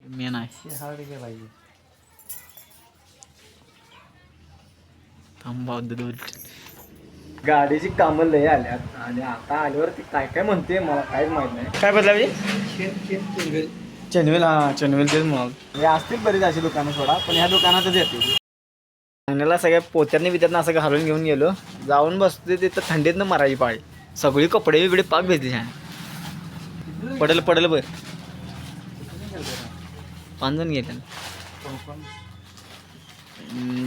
Main आहे hard गेला थांबा दूर. गाडीची कामं लय आल्यात आणि आता आल्यावर ती काय काय म्हणते मला काहीच माहित नाही. काय बदला चेनवेल? हा चेनवेल तेच म्हणाल. हे असतील बरीच अशी दुकानं सोडा, पण ह्या दुकानातच येते. अंगणाला सगळ्या पोत्यांनी बित्यानं असं घालून घेऊन गेलो, जाऊन बसतो तिथं थंडीतनं मरायची पाळी. सगळी कपडे बिकडे पाक भेटते छान. पडल बर 5 जण गेले.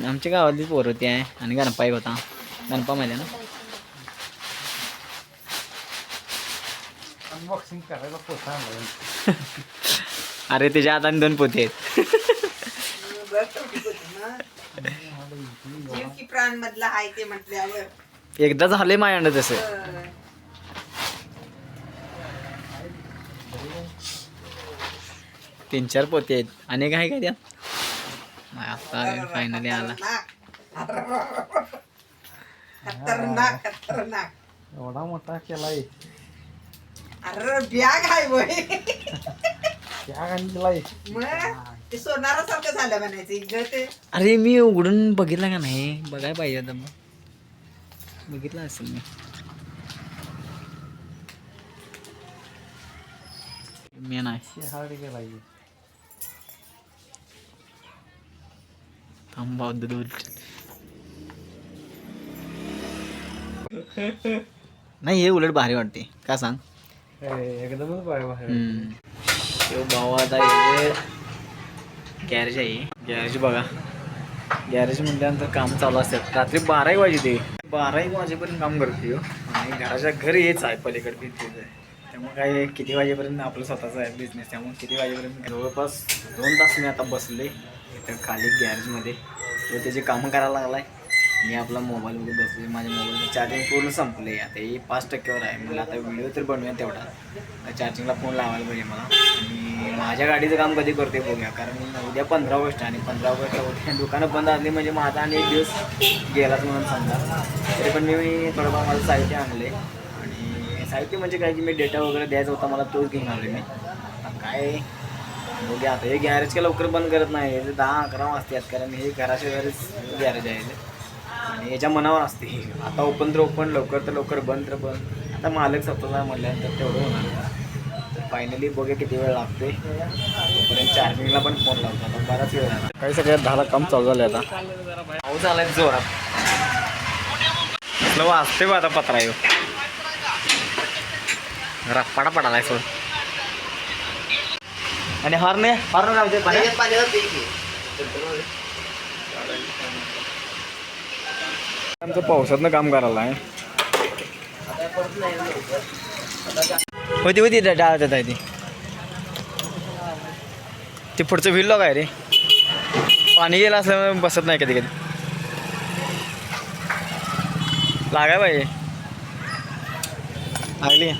आमच्या गावातली पोरं होती आहे आणि गणपा एक होता. गणपा माहिती ना. अनबॉक्सिंग करायला पोता अरे त्याच्या हाताने 2 पोते आहेत. प्राण मधला आहे ते म्हटल्यावर एकदा झालंय माझ्याकडं तसं. 3-4 पोते आहेत. अनेक आहे काय त्यात? आता फायनली आला. खतरनाक खतरनाक एवढा मोठा केलाय. अरे बॅग आहे वय केलाय मग ते सोनारासारखं झालं म्हणायचं इकडं ते. अरे मी उघडून बघितला का नाही? बघायला पाहिजे आता. मग बघितलं असेल मी. मेन आहे हार्ड गेलाय. थांबा दूर. नाही हे उलट भारी वाटते का सांग. एकदमच बाहेर. तो भाऊ आता गॅरेज आहे. गॅरेज बघा. गॅरेज म्हटल्यानंतर काम चालू असतात. रात्री 12 वाजे ते 12 वाजेपर्यंत काम करते. आणि घराच्या घरी हेच आहे पलीकडे भिंतीच आहे. त्यामुळे काय किती वाजेपर्यंत आपलं स्वतःचा आहे बिझनेस. त्यामुळे किती वाजेपर्यंत जवळपास 2 तास मी आता बसले इथं खाली गॅरेजमध्ये. तो त्याची कामं करायला लागलाय. मी आपला मोबाईल वगैरे बसले. माझ्या मोबाईलचं चार्जिंग पूर्ण संपले. आता हे 5% आहे. मला आता व्हिडिओ तर बनवूया तेवढा. चार्जिंगला फोन लावायला पाहिजे मला. आणि माझ्या गाडीचं काम कधी करते बघूया. कारण उद्या 15 ऑगस्ट आणि 15 ऑगस्टला उद्या दुकानं बंद असली म्हणजे माझा आणि 1 दिवस गेलाच म्हणून समजा. तरी पण मी थोडंफार माझं साहित्य आणले. आणि साहित्य म्हणजे काय की मी डेटा वगैरे द्यायचा होता मला तोच घेऊन आलो मी. काय बघूया आता. हे गॅरेज काय लवकर बंद करत नाही. हे 10-11 वाजतात. कारण हे घराच्या घरीच गॅरेज आहे आणि याच्या मनावर असते. आता ओपन तर ओपन, लवकर तर लवकर, बंद तर बंद. आता मालक स्वतःचा म्हटल्यानंतर तेवढं होणार. तर फायनली बघूया किती वेळ लागते. तोपर्यंत चार्जिंगला पण फोन लावतो. आता बराच वेळ झाला. काही सगळ्यात 10ला काम चालू झालं. आता पाऊस आलाय जोरात. असलं वाजते बा आता पत्रा येऊ रप्पाडा पडालाय सोड. आणि हॉर्न राहते आमचं पावसातनं काम करायला आहे. होती डाळत आहे ती पुढचं व्हील लॉक आहे रे. पाणी गेलं असल्यामुळे बसत नाही कधी कधी. लागाय पाहिजे. लागली.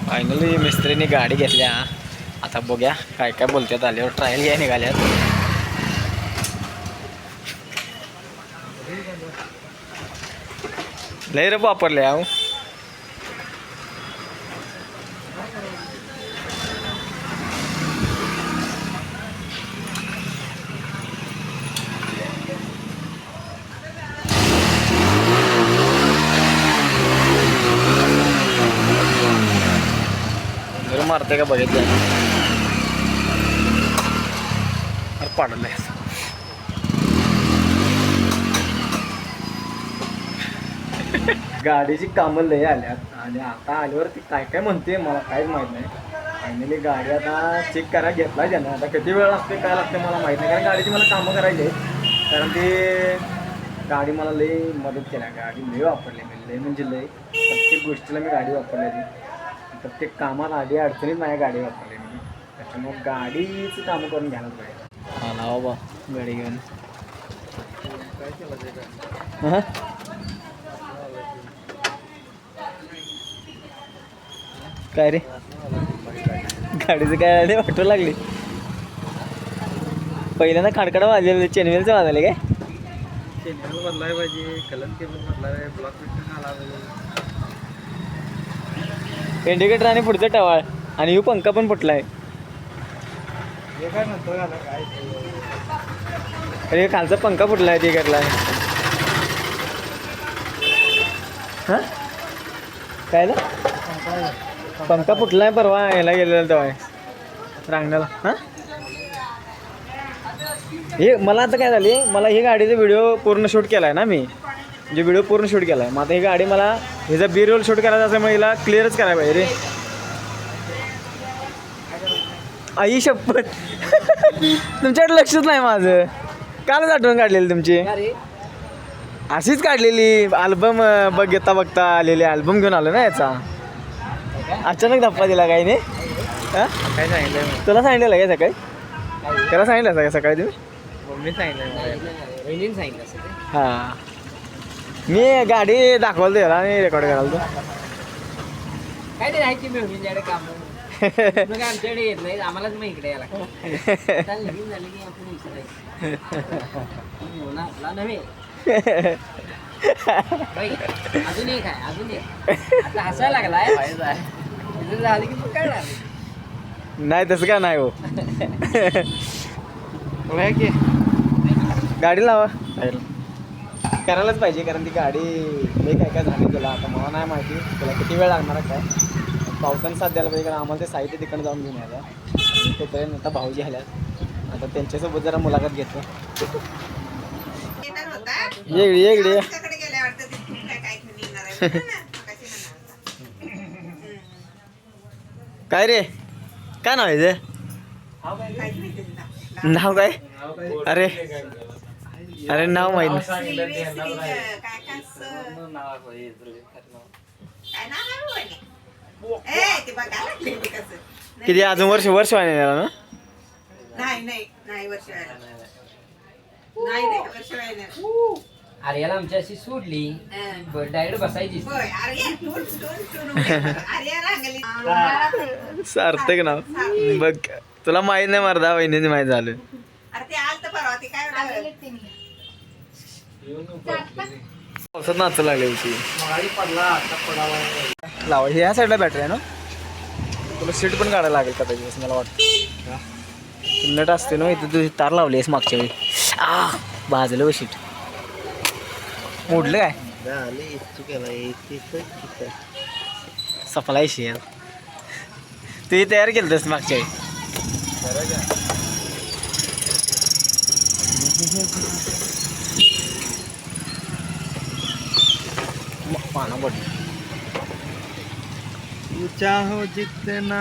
फायनली मिस्त्रीने गाडी घेतल्या. आता बघूया काय काय बोलतात. आल्यावर ट्रायल घ्या निघाल्यात. लय रे वापरले अहो. जर मारते का बघितलं पाडलंय. गाडीची कामं लय आल्यात आणि आता आल्यावर ती काय काय म्हणते मला काहीच माहित नाही. फायनली गाडी आता चेक करायला घेतला ज्यानं. आता किती वेळ लागते काय लागते मला माहीत नाही. कारण गाडीची मला कामं करायची आहेत. कारण ते गाडी मला लय मदत केल्या. गाडी लय वापरली मी. लय म्हणजे लय प्रत्येक गोष्टीला मी गाडी वापरली. प्रत्येक कामात आधी अडचणीत माझ्या गाडी वापरली मी. त्याच्यामुळे गाडीचं कामं करून घ्यायला पाहिजे. आला बाबा गाडी घेऊन. काय केलं काय रे गाडीचं काय आले वाटू लागली. पहिल्यांदा खडखडा वाजले. चेनवेलचं वाजले काय? चेनवेल बदलाय पाहिजे. कलर केबल बदलाय. ब्लॉक पिस्टन आला पाहिजे. इंडिकेटर आणि पुढचं टवाळ आणि ह्यो पंखा पण फुटलाय. हे काय नंतर झालं काय अरे खालचा पंखा फुटलाय ते करलाय. हां काय पंखा फुटलाय परवा ह्याला गेलेला तेव्हा रांगण्याला. हां हे मला आता काय झाली, मला ही गाडीचा व्हिडिओ पूर्ण शूट केला आहे ना मी, म्हणजे व्हिडिओ पूर्ण शूट केला आहे. मग आता ही गाडी मला ह्याचा बी रोल शूट करायचा असल्यामुळे हिला क्लिअरच करायला पाहिजे रे. आई शपथ तुमच्याकडे लक्षच नाही माझं. कालच आठवण काढलेली तुमची, अशीच काढलेली. अल्बम बघता बघता आलेली, अल्बम घेऊन आलो ना याचा. अचानक धप्पा दिला काही नाही. हां काय सांगितलं तुला सांगितलेलं काय सकाळी? त्याला सांगितलं का सकाळी तुम्ही? मम्मी सांगितलं हां मी गाडी दाखवायला त्याला आणि रेकॉर्ड करायला तो. काय ते राहायची मिळून काम मग आमच्याकडे येत नाही, आम्हालाच मग इकडे यायला लगीन झाली की आपण विचारायचं नव्हे. अजून एक आहे, अजून एक आता हसायला लागलाय. तिथं झालं की मग काय झालं. नाही तसं काय नाही हो. गाडी लावा करायलाच पाहिजे, कारण ती गाडी लई काय काय झाली तुला. आता मला नाही माहिती तुला किती वेळ लागणार आहे काय. पावसाने साथ द्यायला पाहिजे, कारण आम्हाला ते साहित्य तिकडे जाऊन घेऊन यायला. तोपर्यंत आता भाऊजी आल्यात, आता त्यांच्यासोबत जरा मुलाखत घेतो. येणार होता. येगडी आमच्याकडे गेल्या वाटतं ते खूप काय घेऊन येणार आहे बघा ना. मगाशी म्हणाला होता. काय रे काय नाव आहे ते? काहीच नाही दिलं. नाव काय? अरे अरे नाव माहीत नाही. काय काय असं- काय नाव आहे बाबा? ए ते बघा लागले ते कसं. किती अजून वर्ष व्हायला ना? नाही वर्ष व्हायला. नाही वर्ष व्हायला. अरे याला आमची अशी सोडली डायरेक्ट बसायची. होय अरे अरे रांगली. सार्थक नाव बघ. तुला माहित नाही मर्दा, वहिनीने माहीत झालं. अरे ते आलत परवा ते काय पावसात नाचू लागली होती. लावा ह्या साईडला बॅटरी आहे ना. तुला सीट पण काढायला लागेल का त्याची, मला वाटतं. नट असते ना इथे, तुझी तार लावली आहेस मागच्या वेळी. भाजलं व सीट मोडलं काय सफलायशी यार. तू हे तयार केलं तस मागच्या वेळी. पाना पडली. चाहो जितना